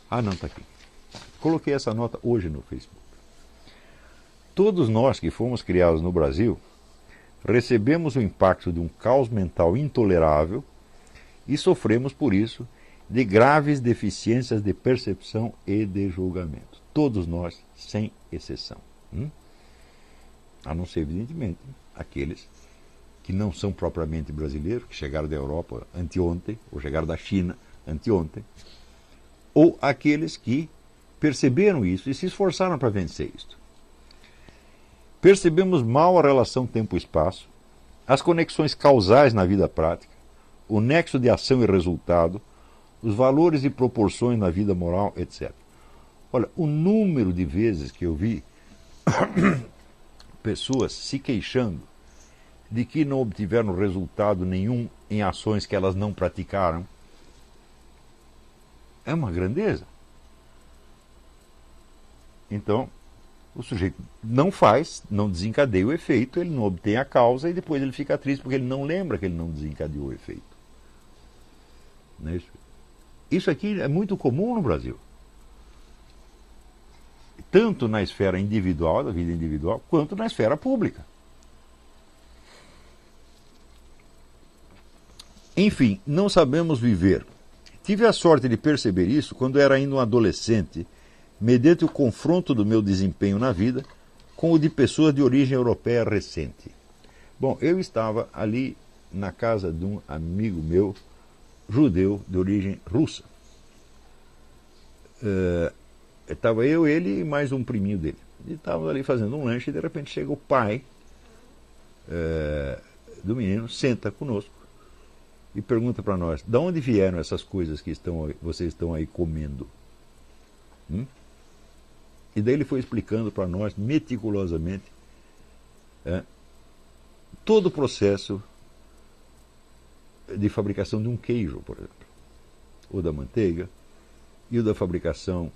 Ah, não, está aqui. Coloquei essa nota hoje no Facebook. Todos nós que fomos criados no Brasil recebemos o impacto de um caos mental intolerável e sofremos por isso de graves deficiências de percepção e de julgamento. Todos nós, sem exceção. A não ser, evidentemente, aqueles que não são propriamente brasileiros, que chegaram da Europa anteontem, ou chegaram da China anteontem, ou aqueles que perceberam isso e se esforçaram para vencer isso. Percebemos mal a relação tempo-espaço, as conexões causais na vida prática, o nexo de ação e resultado, os valores e proporções na vida moral, etc. Olha, o número de vezes que eu vi pessoas se queixando de que não obtiveram resultado nenhum em ações que elas não praticaram é uma grandeza. Então, o sujeito não faz, não desencadeia o efeito, ele não obtém a causa e depois ele fica triste porque ele não lembra que ele não desencadeou o efeito. Não é isso? Isso aqui é muito comum no Brasil. Tanto na esfera individual, da vida individual, quanto na esfera pública. Enfim, não sabemos viver. Tive a sorte de perceber isso quando era ainda um adolescente, mediante o confronto do meu desempenho na vida com o de pessoas de origem europeia recente. Bom, eu estava ali na casa de um amigo meu, judeu de origem russa. Estava eu, ele e mais um priminho dele. E estávamos ali fazendo um lanche e de repente chega o pai do menino, senta conosco e pergunta para nós: de onde vieram essas coisas que vocês estão aí comendo? E daí ele foi explicando para nós meticulosamente todo o processo de fabricação de um queijo, por exemplo, ou da manteiga, e o da fabricação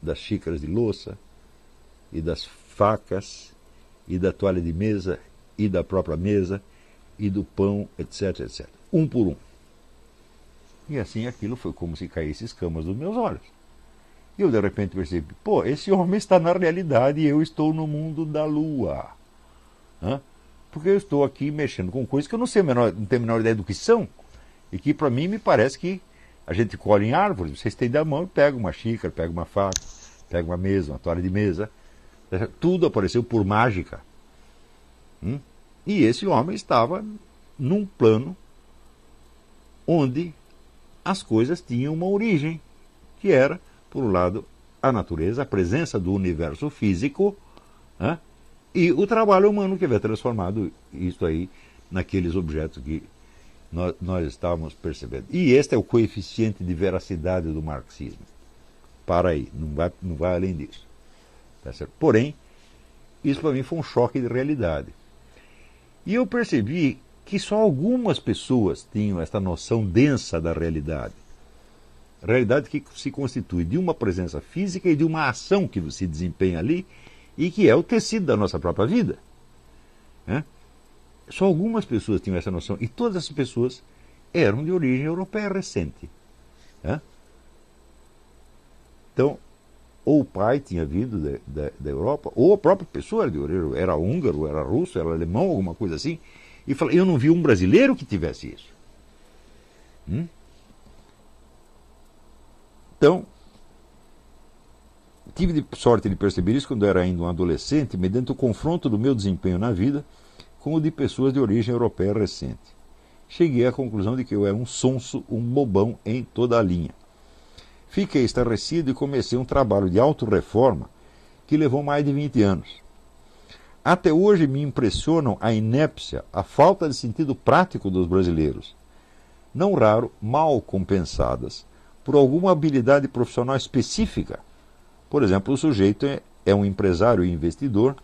das xícaras de louça, e das facas, e da toalha de mesa, e da própria mesa, e do pão, etc, etc. Um por um. E assim aquilo foi como se caísse escamas dos meus olhos. E eu de repente percebi, pô, esse homem está na realidade e eu estou no mundo da lua. Porque eu estou aqui mexendo com coisas que eu não tenho a menor ideia do que são, e que para mim me parece que a gente colhe em árvores, você estende a mão e pega uma xícara, pega uma faca, pega uma mesa, uma toalha de mesa, tudo apareceu por mágica. E esse homem estava num plano onde as coisas tinham uma origem, que era, por um lado, a natureza, a presença do universo físico, e o trabalho humano que havia transformado isso aí naqueles objetos que nós estávamos percebendo. E este é o coeficiente de veracidade do marxismo. Para aí, não vai além disso. Tá certo? Porém, isso para mim foi um choque de realidade. E eu percebi que só algumas pessoas tinham esta noção densa da realidade. A realidade que se constitui de uma presença física e de uma ação que se desempenha ali e que é o tecido da nossa própria vida. Só algumas pessoas tinham essa noção e todas essas pessoas eram de origem europeia recente. Então, ou o pai tinha vindo da Europa, ou a própria pessoa era húngaro, era russo, era alemão, alguma coisa assim, e falei, eu não vi um brasileiro que tivesse isso. Então, tive sorte de perceber isso quando era ainda um adolescente, mediante o confronto do meu desempenho na vida com o de pessoas de origem europeia recente. Cheguei à conclusão de que eu era um sonso, um bobão em toda a linha. Fiquei estarrecido e comecei um trabalho de autorreforma que levou mais de 20 anos. Até hoje me impressionam a inépcia, a falta de sentido prático dos brasileiros, não raro mal compensadas por alguma habilidade profissional específica. Por exemplo, o sujeito é um empresário e investidor,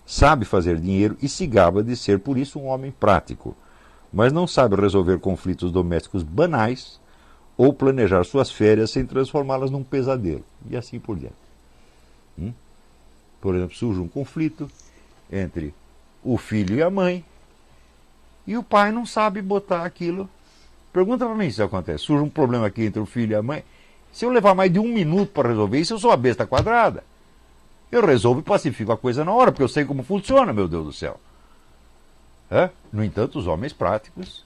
sabe fazer dinheiro e se gaba de ser, por isso, um homem prático, mas não sabe resolver conflitos domésticos banais ou planejar suas férias sem transformá-las num pesadelo, e assim por diante. Por exemplo, surge um conflito entre o filho e a mãe, e o pai não sabe botar aquilo. Pergunta para mim se isso acontece. Surge um problema aqui entre o filho e a mãe, Se eu levar mais de 1 minuto para resolver isso, eu sou a besta quadrada. Eu resolvo e pacifico a coisa na hora, porque eu sei como funciona, meu Deus do céu. No entanto, os homens práticos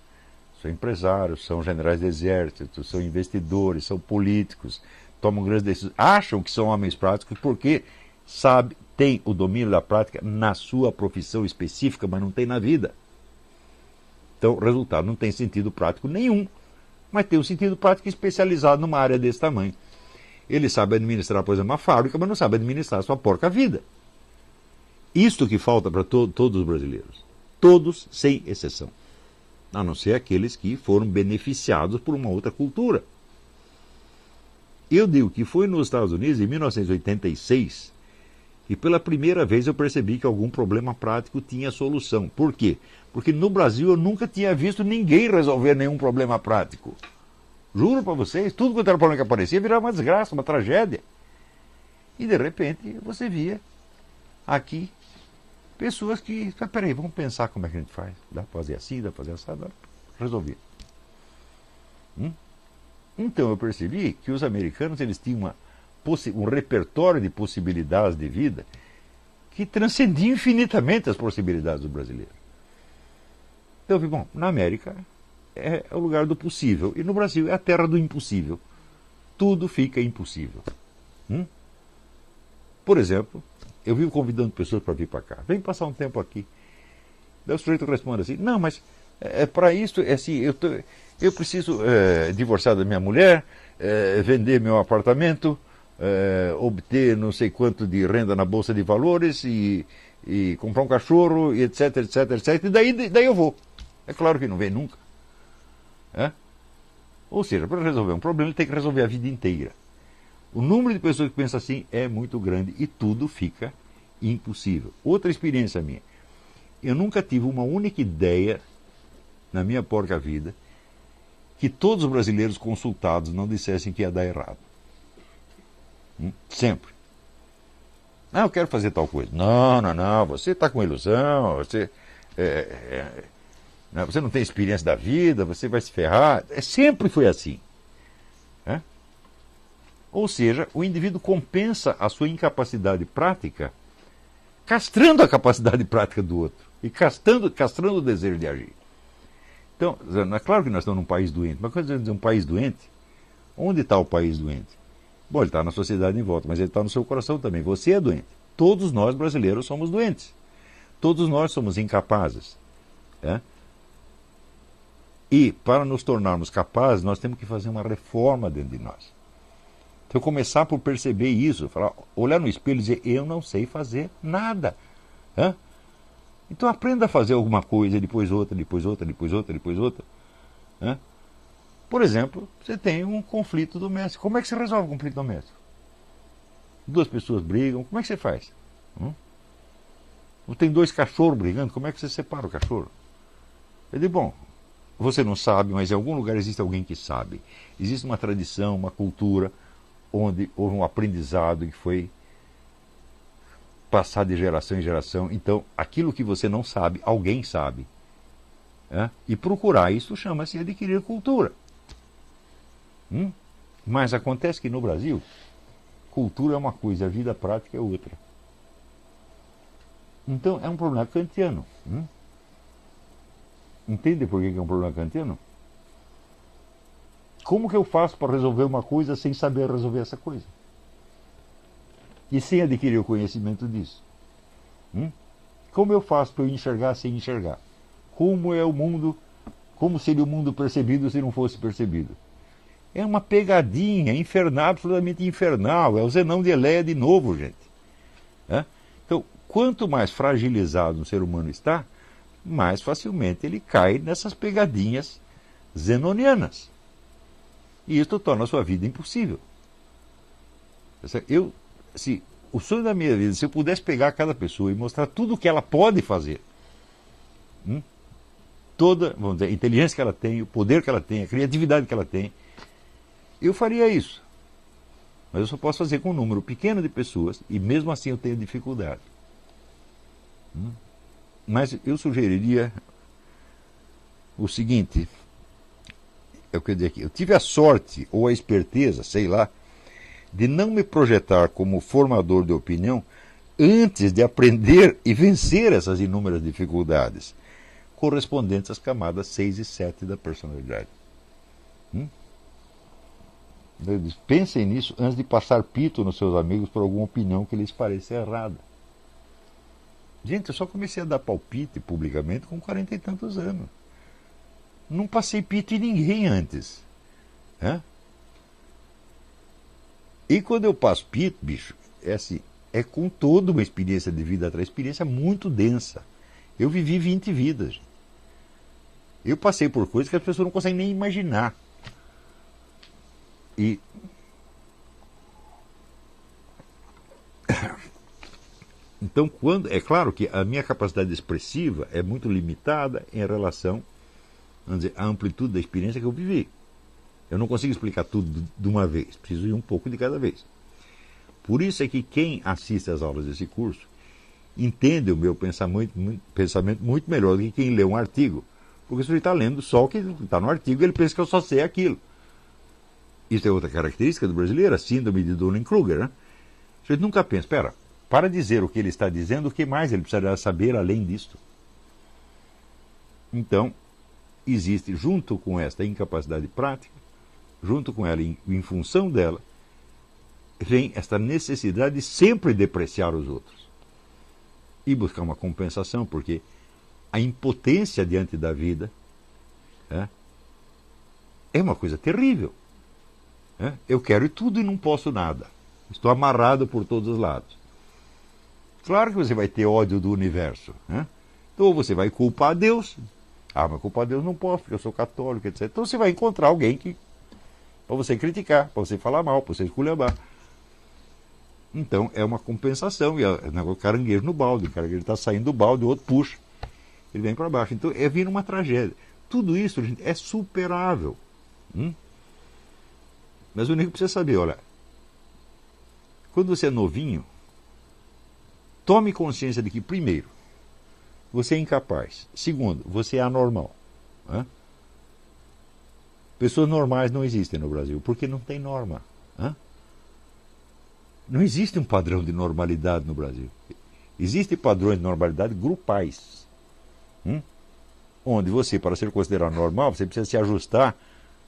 são empresários, são generais de exército, são investidores, são políticos, tomam grandes decisões, acham que são homens práticos porque têm o domínio da prática na sua profissão específica, mas não tem na vida. Então, o resultado não tem sentido prático nenhum, mas tem um sentido prático especializado numa área desse tamanho. Ele sabe administrar, por exemplo, uma fábrica, mas não sabe administrar a sua porca vida. Isto que falta para todos os brasileiros. Todos, sem exceção. A não ser aqueles que foram beneficiados por uma outra cultura. Eu digo que foi nos Estados Unidos, em 1986, que pela primeira vez eu percebi que algum problema prático tinha solução. Por quê? Porque no Brasil eu nunca tinha visto ninguém resolver nenhum problema prático. Juro para vocês, tudo quanto era problema que aparecia virava uma desgraça, uma tragédia. E de repente você via aqui pessoas que, peraí, vamos pensar como é que a gente faz. Dá para fazer assim, dá para fazer assim, resolver. Então eu percebi que os americanos eles tinham um repertório de possibilidades de vida que transcendia infinitamente as possibilidades do brasileiro. Então eu vi, bom, na América é o lugar do possível. E no Brasil é a terra do impossível. Tudo fica impossível. Por exemplo, eu vivo convidando pessoas para vir para cá. Vem passar um tempo aqui. Daí o sujeito responde assim, não, mas para isso, assim, eu preciso divorciar da minha mulher, vender meu apartamento, obter não sei quanto de renda na Bolsa de Valores e comprar um cachorro, e etc, etc, etc. E daí eu vou. É claro que não vem nunca. Ou seja, para resolver um problema, ele tem que resolver a vida inteira. O número de pessoas que pensam assim é muito grande e tudo fica impossível. Outra experiência minha. Eu nunca tive uma única ideia na minha porca vida que todos os brasileiros consultados não dissessem que ia dar errado. Sempre. Eu quero fazer tal coisa. Não, você está com ilusão, você não tem experiência da vida, você vai se ferrar. Sempre foi assim. Ou seja, o indivíduo compensa a sua incapacidade prática castrando a capacidade prática do outro e castrando o desejo de agir. Então, é claro que nós estamos num país doente, mas quando dizer um país doente, onde está o país doente? Bom, ele está na sociedade em volta, mas ele está no seu coração também. Você é doente. Todos nós brasileiros somos doentes. Todos nós somos incapazes. E para nos tornarmos capazes, nós temos que fazer uma reforma dentro de nós. Então começar por perceber isso, olhar no espelho e dizer, eu não sei fazer nada. Então aprenda a fazer alguma coisa, depois outra, depois outra, depois outra, depois outra. Por exemplo, você tem um conflito doméstico. Como é que você resolve um conflito doméstico? Duas pessoas brigam, como é que você faz? Ou tem dois cachorros brigando, como é que você separa o cachorro? Eu digo, bom, você não sabe, mas em algum lugar existe alguém que sabe. Existe uma tradição, uma cultura, onde houve um aprendizado que foi passado de geração em geração. Então, aquilo que você não sabe, alguém sabe. E procurar isso chama-se adquirir cultura. Mas acontece que no Brasil, cultura é uma coisa, a vida prática é outra. Então, é um problema kantiano. Entende por que é um problema kantiano? Como que eu faço para resolver uma coisa sem saber resolver essa coisa? E sem adquirir o conhecimento disso? Como eu faço para eu enxergar sem enxergar? Como é o mundo, como seria o mundo percebido se não fosse percebido? É uma pegadinha infernal, absolutamente infernal. É o Zenão de Eleia de novo, gente. Então, quanto mais fragilizado um ser humano está, mais facilmente ele cai nessas pegadinhas zenonianas. E isso torna a sua vida impossível. O sonho da minha vida, se eu pudesse pegar cada pessoa e mostrar tudo o que ela pode fazer, toda, vamos dizer, a inteligência que ela tem, o poder que ela tem, a criatividade que ela tem, eu faria isso. Mas eu só posso fazer com um número pequeno de pessoas e mesmo assim eu tenho dificuldade. Mas eu sugeriria o seguinte: é o que eu digo aqui, eu tive a sorte ou a esperteza, sei lá, de não me projetar como formador de opinião antes de aprender e vencer essas inúmeras dificuldades correspondentes às camadas 6 e 7 da personalidade. Pensem nisso antes de passar pito nos seus amigos por alguma opinião que lhes pareça errada. Gente, eu só comecei a dar palpite publicamente com 40 e tantos anos. Não passei pito em ninguém antes. E quando eu passo pito, bicho, é assim, é com toda uma experiência de vida atrás, experiência muito densa. Eu vivi 20 vidas. Eu passei por coisas que as pessoas não conseguem nem imaginar. E então, é claro que a minha capacidade expressiva é muito limitada em relação, vamos dizer, à amplitude da experiência que eu vivi. Eu não consigo explicar tudo de uma vez, preciso ir um pouco de cada vez. Por isso é que quem assiste às aulas desse curso entende o meu pensamento muito melhor do que quem lê um artigo. Porque se ele está lendo só o que está no artigo, ele pensa que eu só sei aquilo. Isso é outra característica do brasileiro, a síndrome de Dunning-Kruger. Né? A gente nunca pensa, espera, para dizer o que ele está dizendo, o que mais ele precisaria saber além disto? Então, existe, junto com esta incapacidade prática, junto com ela, em função dela, vem esta necessidade de sempre depreciar os outros. E buscar uma compensação, porque a impotência diante da vida é uma coisa terrível. Eu quero tudo e não posso nada. Estou amarrado por todos os lados. Claro que você vai ter ódio do universo. Então você vai culpar a Deus. Mas culpar a Deus não posso, porque eu sou católico, etc. Então você vai encontrar alguém para você criticar, para você falar mal, para você esculhambar. Então é uma compensação. E o caranguejo no balde. O caranguejo está saindo do balde, o outro puxa. Ele vem para baixo. Então é vir uma tragédia. Tudo isso, gente, é superável. Mas o único que precisa saber, olha, quando você é novinho, tome consciência de que, primeiro, você é incapaz. Segundo, você é anormal. Pessoas normais não existem no Brasil, porque não tem norma. Não existe um padrão de normalidade no Brasil. Existem padrões de normalidade grupais. Onde você, para ser considerado normal, você precisa se ajustar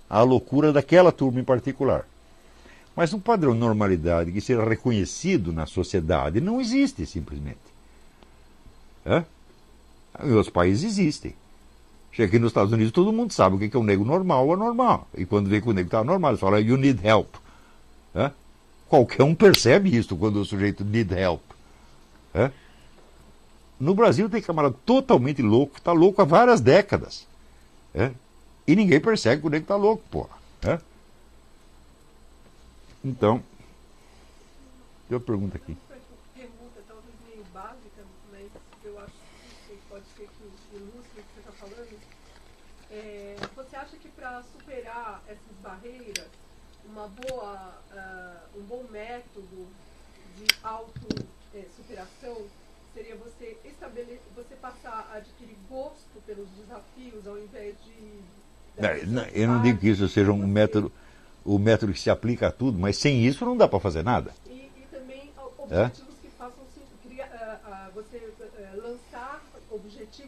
à loucura daquela turma em particular. Mas um padrão de normalidade que seja reconhecido na sociedade não existe, simplesmente. Em outros países existem. Chega aqui nos Estados Unidos, todo mundo sabe o que é um nego normal ou anormal. E quando vê que o nego está normal, eles falam, you need help. Qualquer um percebe isso quando o sujeito need help. No Brasil tem camarada totalmente louco, está louco há várias décadas. E ninguém percebe que o nego está louco, porra. Então, tem uma pergunta aqui. Pergunta talvez meio básica, mas eu acho que pode ser que ilustre o que você está falando. Você acha que para superar essas barreiras, um bom método de auto-superação seria você passar a adquirir gosto pelos desafios ao invés de... Eu não digo que isso seja um método, o método que se aplica a tudo, mas sem isso não dá para fazer nada. E também objetivos que façam você lançar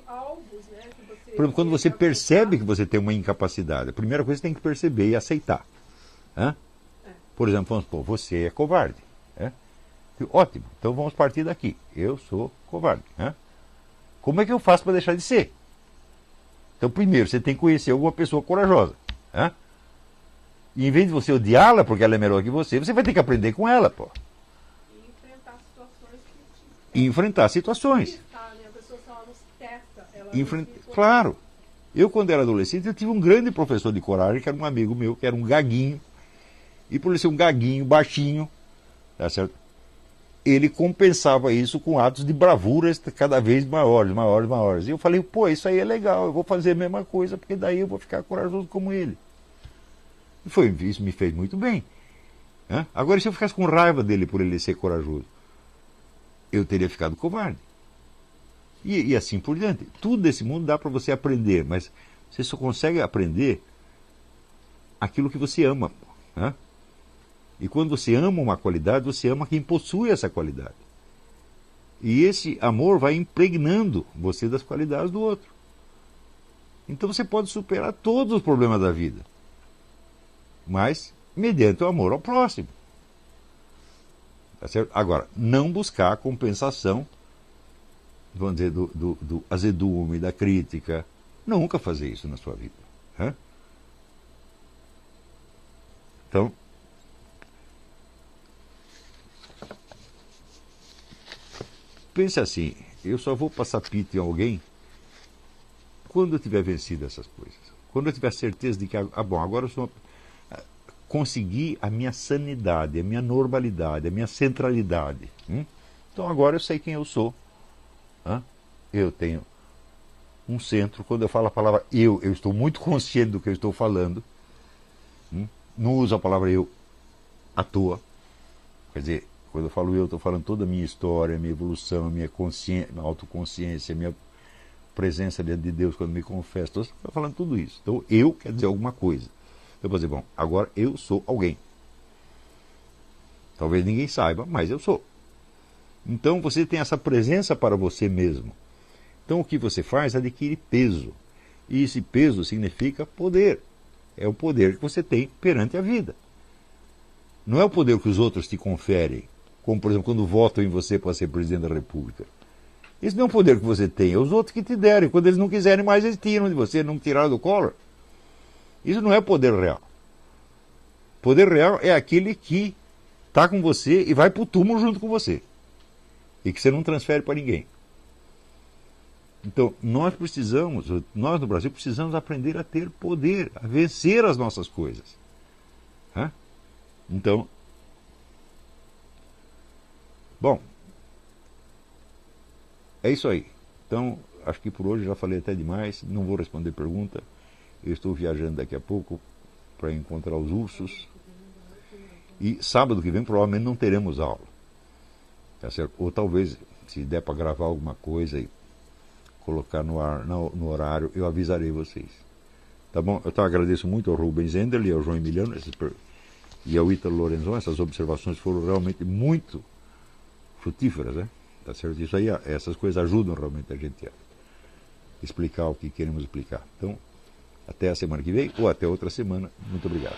alvos, né? Que você, por exemplo, quando você percebe que você tem uma incapacidade, a primeira coisa que você tem que perceber e aceitar. Por exemplo, vamos supor, você é covarde. Ótimo, então vamos partir daqui. Eu sou covarde. Como é que eu faço para deixar de ser? Então, primeiro, você tem que conhecer alguma pessoa corajosa. E em vez de você odiá-la porque ela é melhor que você vai ter que aprender com ela, pô. E enfrentar situações enfrentar situações. A pessoa só não se testa. Claro. Eu, quando era adolescente, eu tive um grande professor de coragem, que era um amigo meu, que era um gaguinho. E por ele ser um gaguinho, baixinho, tá certo? Ele compensava isso com atos de bravuras cada vez maiores. E eu falei, pô, isso aí é legal, eu vou fazer a mesma coisa, porque daí eu vou ficar corajoso como ele. E isso me fez muito bem. Agora, se eu ficasse com raiva dele por ele ser corajoso, eu teria ficado covarde. E assim por diante. Tudo desse mundo dá para você aprender, mas você só consegue aprender aquilo que você ama. Né? E quando você ama uma qualidade, você ama quem possui essa qualidade. E esse amor vai impregnando você das qualidades do outro. Então você pode superar todos os problemas da vida, mas mediante o amor ao próximo. Tá certo? Agora, não buscar a compensação, vamos dizer, do azedume, da crítica. Nunca fazer isso na sua vida. Né? Então, pense assim, eu só vou passar pito em alguém quando eu tiver vencido essas coisas. Quando eu tiver certeza de que, agora eu consegui a minha sanidade, a minha normalidade, a minha centralidade. Então agora eu sei quem eu sou. Eu tenho um centro. Quando eu falo a palavra eu estou muito consciente do que eu estou falando. Não uso a palavra eu à toa. Quer dizer, quando eu falo eu, estou falando toda a minha história, a minha evolução, a minha autoconsciência, a minha presença diante de Deus quando me confesso. Estou falando tudo isso. Então eu quer dizer alguma coisa. Eu vou dizer, bom, agora eu sou alguém. Talvez ninguém saiba, mas eu sou. Então você tem essa presença para você mesmo. Então o que você faz adquire peso. E esse peso significa poder. É o poder que você tem perante a vida. Não é o poder que os outros te conferem, como por exemplo quando votam em você para ser presidente da República. Isso não é um poder que você tem, é os outros que te derem. Quando eles não quiserem mais, eles tiram de você, não tiraram do Collor. Isso não é poder real. Poder real é aquele que está com você e vai para o túmulo junto com você. E que você não transfere para ninguém. Então, nós no Brasil, precisamos aprender a ter poder, a vencer as nossas coisas. Então, bom, é isso aí. Então, acho que por hoje já falei até demais, não vou responder pergunta. Eu estou viajando daqui a pouco para encontrar os ursos. E sábado que vem provavelmente não teremos aula. Tá certo? Ou talvez, se der para gravar alguma coisa e colocar no ar, no horário, eu avisarei vocês. Tá bom? Eu agradeço muito ao Rubens Enderle e ao João Emiliano e ao Ítalo Lorenzon. Essas observações foram realmente muito frutíferas, né? Tá certo? Isso aí, essas coisas ajudam realmente a gente a explicar o que queremos explicar. Então, até a semana que vem ou até outra semana. Muito obrigado.